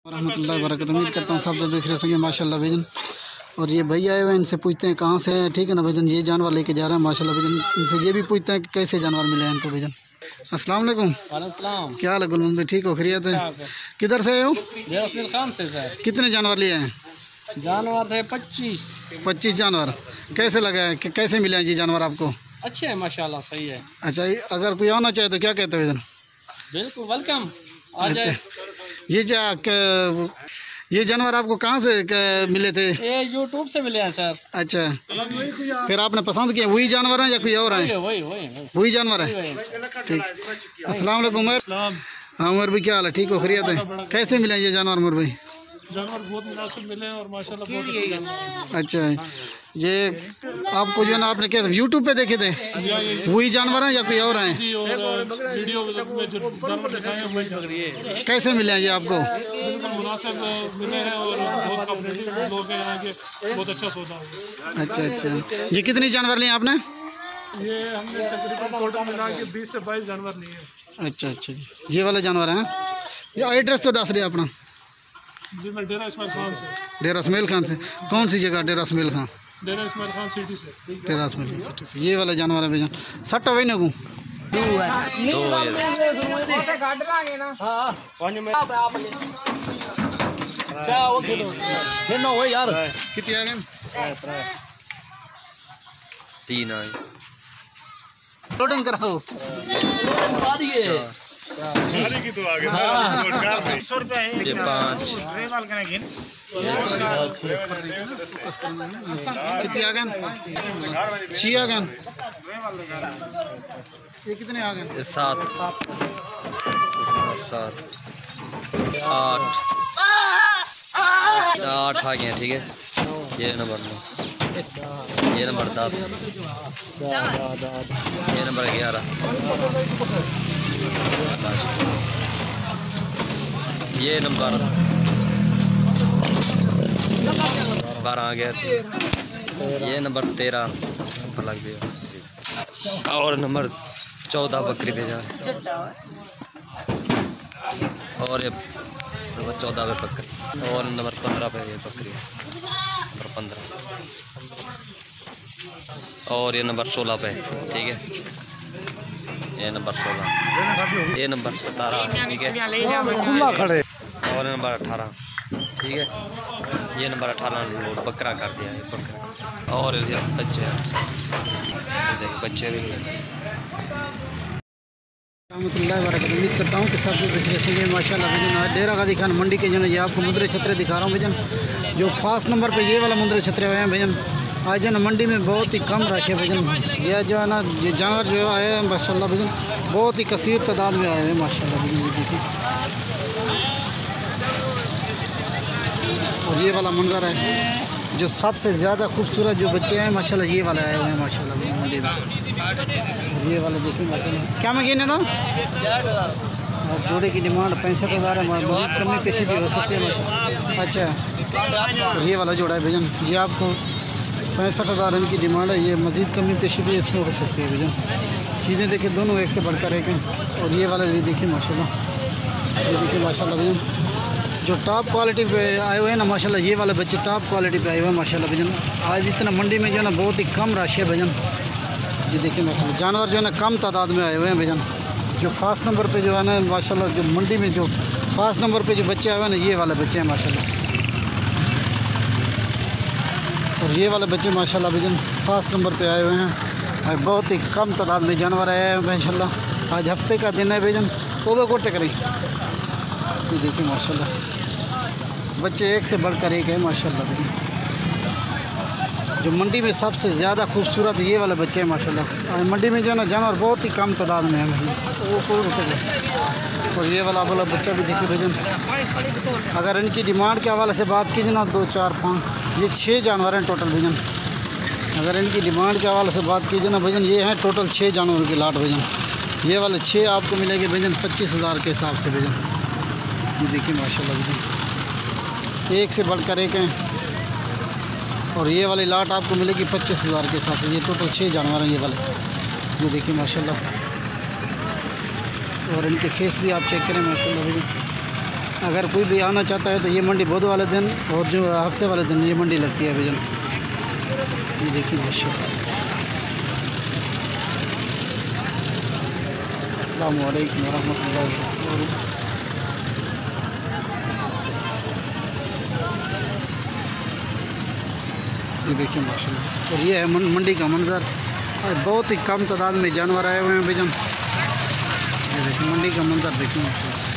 रहमतुल्लाहि व बरकातहू। उम्मीद करता हूँ सब तो देख रहे सके माशाल्लाह भाईजान। और ये भाई आए हुए हैं, इनसे पूछते हैं कहाँ से हैं, ठीक है ना भाईजान। ये जानवर लेके जा रहे हैं माशाल्लाह भाईजान। इनसे ये भी पूछते हैं कि कैसे जानवर मिले हैं इनको भाईजान। अस्सलाम वालेकुम। क्या हाल है गुलमन भाई, ठीक हो, खैरियत है? किधर से हो? खान से सर। कितने जानवर लिए हैं? जानवर थे 25 जानवर। कैसे लगा है, कैसे मिले हैं जी जानवर आपको? अच्छे हैं माशाल्लाह, सही है। अच्छा, अगर कोई आना चाहे तो क्या कहते हो इधर? बिल्कुल वेलकम, आ जाए। ये जानवर आपको कहाँ से मिले थे? ये यूट्यूब से मिले हैं सर। अच्छा, फिर आपने पसंद किया? वही जानवर हैं या कोई और हैं? वही जानवर है। ठीक। अस्सलाम वालेकुम उमर। हाँ उमर भाई, क्या हाल है, ठीक हो, खैरियत है? कैसे मिले ये जानवर उमर भाई? जानवर बहुत मुनासिब मिले हैं और माशाल्लाह बहुत अच्छे जानवर। अच्छा, ये आपको जो है ना, आपने क्या यूट्यूब पे देखे थे? वही जानवर हैं या कोई और हैं? वीडियो में जो जानवर दिखाए हैं वही पकड़ी है। कैसे मिले हैं ये आपको? बिल्कुल मुनासिब मिले हैं और बहुत कॉपरेटिव लोग हैं यहाँ के, बहुत अच्छा सौदा हुआ। अच्छा, ये कितनी जानवर लिए आपने? ये हमने तकरीबन टोटल मिला के 20 से 22 जानवर लिए हैं। अच्छा, ये वाले जानवर हैं। ये एड्रेस तो दस रहे अपना? जी मैं डेरा इस्माइल खान से। डेरा इस्माइल खान से? कौन सी जगह डेरा इस्माइल खान? डेरा इस्माइल खान सिटी से। डेरा इस्माइल सिटी से। ये वाला जानवर है भैया, सट वही ना को यार कितने आ गए? 3 आए। लोडिंग कराओ। ये 5 कितने आ गए? 6 आ गए। ये कितने आ गए? 7 8 आ गए, ठीक है। ये नंबर 9, ये नंबर 10, ये नंबर 11, ये नंबर 12 आ गया, ये नंबर 13 लग गया, और नंबर 14 बकरी पे जा रहा है, और ये नंबर 14 पे बकरी, और नंबर 15 पे ये बकरी, नंबर 15, और ये नंबर 16 पे, ठीक है। ये नंबर 16, ये नंबर 17, ठीक है, खुला खड़े, और नंबर 18, ठीक है। ये नंबर 18 बकरा कर दिया है, बकरा, और ये बच्चे, बच्चे भी रहमतुल्लाहि व बरकातहू। उम्मीद करता हूँ कि सब कुछ देख रहे हैं माशाल्लाह भाईजान। डेरा गाजी खान मंडी के जो है ये आपको मुंदरे छतरे दिखा रहा हूँ भाईजान। जो फास्ट नंबर पे ये वाला मुंदरे छतरे हुए हैं भाईजान। आज जो है मंडी में बहुत ही कम रश है भाईजान। यह जो है ना, ये जानवर जो आए हैं माशाल्लाह भाईजान, बहुत ही कसीर तादाद में आए हैं माशाल्लाह भाईजान। ये देखिए, और ये वाला मंजर है जो सबसे ज़्यादा खूबसूरत जो बच्चे हैं माशाल्लाह, ये वाले आए हुए हैं माशाल्लाह भाईजान मंडी में। ये वाला देखिए माशाल्लाह, क्या मैं गिने था? और जोड़े की डिमांड 65,000 है, बहुत कमी पेशी भी हो सकती है माशाल्लाह। अच्छा, और ये वाला जोड़ा है भैजन, ये आपको 65,000 इनकी डिमांड है। ये मज़ीद कमी पेशी भी इसमें हो सकती है भैजन। चीज़ें देखिए दोनों एक से बढ़कर एक हैं। और ये वाला भी देखिए माशाल्लाह, ये देखिए माशाल्लाह भैजन, जो टॉप क्वालिटी पे आए हुए हैं ना माशाल्लाह, ये वाले बच्चे टॉप क्वालिटी पे आए हुए हैं माशाल्लाह भैजन। आज इतना मंडी में जो है ना बहुत ही कम रश है भैजन। ये देखिए माशाल्लाह, जानवर जो है ना कम तादाद में आए हुए हैं भैजन। जो फास्ट नंबर पे जो है ना माशाल्लाह, जो मंडी में जो फास्ट नंबर पे जो बच्चे आए हुए हैं ना, ये वाले बच्चे हैं माशाल्लाह। और ये वाले बच्चे माशाल्लाह भैजन फास्ट नंबर पे आए हुए हैं। और बहुत ही कम तादाद में जानवर आए हैं माशाल्लाह। आज हफ्ते का दिन है भैजन, ओवर कोटे करें। ये देखिए माशाल्लाह, बच्चे एक से बढ़कर एक है माशाल्लाह भैजन। जो मंडी में सबसे ज़्यादा खूबसूरत ये वाले बच्चे हैं माशाल्लाह। मंडी में जो है ना जानवर बहुत ही कम तादाद में है भाई। और ये वाला बच्चा भी देखिए भैजन। अगर इनकी डिमांड के हवाले से बात कीजिए ना, 2 4 5 ये 6 जानवर हैं टोटल भैजन। अगर इनकी डिमांड के हवाले से बात कीजिए ना भैजन, ये हैं टोटल 6 जानवरों की लाट भैजन। ये वाले 6 आपको मिलेंगे भैजन 25,000 के हिसाब से भैजन। ये देखिए माशाल्लाह भैजन, एक से बढ़कर एक हैं। और ये वाली लाट आपको मिलेगी 25,000 के हिसाब से। ये टोटल 6 जानवर हैं ये वाले, ये देखिए माशाल्लाह। और इनके फेस भी आप चेक करें माशाल्लाह भैया। अगर कोई भी आना चाहता है तो ये मंडी बुध वाले दिन और जो हफ्ते वाले दिन ये मंडी लगती है भाईजान। ये देखिए माशाल्लाह। अस्सलाम वालेकुम रहमतुल्लाहि व बरकातहू। ये देखिए माशाल्लाह। और ये है मंडी का मंजर। बहुत ही कम तादाद में जानवर आए हुए हैं भाईजान। ये देखिए मंडी का मंजर देखिए माशाल्लाह।